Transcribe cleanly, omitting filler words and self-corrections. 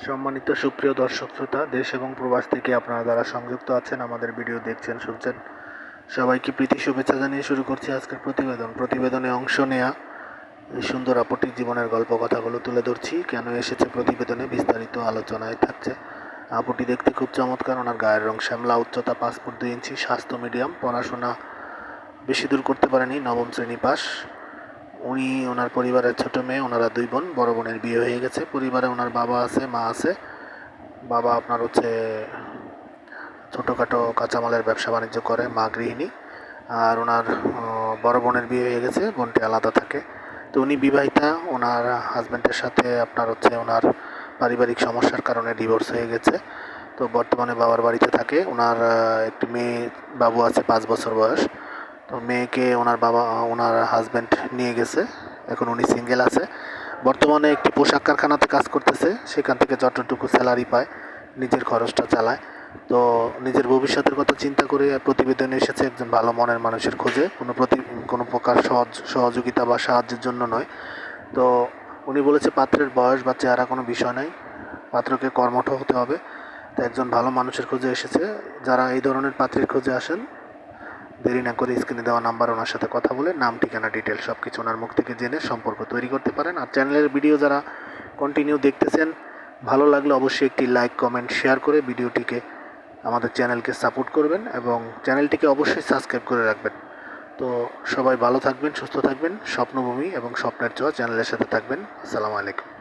সম্মানিত সুপ্রিয় দর্শক শ্রোতা, দেশ এবং প্রবাস থেকে আপনারা যারা সংযুক্ত আছেন, আমাদের ভিডিও দেখছেন, শুনছেন, সবাইকে প্রীতি শুভেচ্ছা জানিয়ে শুরু করছি আজকের প্রতিবেদনে অংশ নেয়া এই সুন্দর আপুটির জীবনের গল্প কথাগুলো তুলে ধরছি। কেন এসেছে প্রতিবেদনে বিস্তারিত আলোচনায় থাকছে। আপুটি দেখতে খুব চমৎকার। ওনার গায়ের রং শ্যামলা, উচ্চতা 5 ফুট 2 ইঞ্চি, স্বাস্থ্য মিডিয়াম, পড়াশোনা বেশি দূর করতে পারেনি, নবম শ্রেণী পাস। উনি ওনার পরিবারের ছোট মেয়ে, ওনারা 2 বোন, বড় বোনের বিয়ে হয়ে গেছে। পরিবারে ওনার বাবা আছে, মা আছে। বাবা আপনার হচ্ছে ছোটোখাটো কাঁচামালের ব্যবসা বাণিজ্য করে, মা গৃহিণী। আর ওনার বড় বোনের বিয়ে হয়ে গেছে, বোনটি আলাদা থাকে। তো উনি বিবাহিতা। ওনার হাজব্যান্ডের সাথে আপনার হচ্ছে ওনার পারিবারিক সমস্যার কারণে ডিভোর্স হয়ে গেছে। তো বর্তমানে বাবার বাড়িতে থাকে। ওনার একটি মেয়ে বাবু আছে, 5 বছর বয়স। তো মেয়েকে ওনার হাজব্যান্ড নিয়ে গেছে। এখন উনি সিঙ্গেল আছে। বর্তমানে একটি পোশাক কারখানাতে কাজ করতেছে। সেখান থেকে যতটুকু স্যালারি পায় নিজের খরচটা চালায়। তো নিজের ভবিষ্যতের কথা চিন্তা করে প্রতিবেদনে এসেছে একজন ভালো মনের মানুষের খোঁজে, কোনো প্রকার সহযোগিতা বা সাহায্যের জন্য নয়। তো উনি বলেছে পাত্রের বয়স বা চেহারা কোনো বিষয় নাই, পাত্রকে কর্মঠ হতে হবে। তো একজন ভালো মানুষের খোঁজে এসেছে। যারা এই ধরনের পাত্রের খোঁজে আসেন, দেরি না করে স্ক্রিনে দেওয়া নাম্বার ওনার সাথে কথা বলে নাম, ঠিকানা, ডিটেল সব কিছু ওনার মুখ থেকে জেনে সম্পর্ক তৈরি করতে পারেন। আর চ্যানেলের ভিডিও যারা কন্টিনিউ দেখতেছেন, ভালো লাগলে অবশ্যই একটি লাইক, কমেন্ট, শেয়ার করে ভিডিওটিকে আমাদের চ্যানেলকে সাপোর্ট করবেন এবং চ্যানেলটিকে অবশ্যই সাবস্ক্রাইব করে রাখবেন। তো সবাই ভালো থাকবেন, সুস্থ থাকবেন। স্বপ্নভূমি এবং স্বপ্নের ছোঁয়া চ্যানেলের সাথে থাকবেন। আসসালামু আলাইকুম।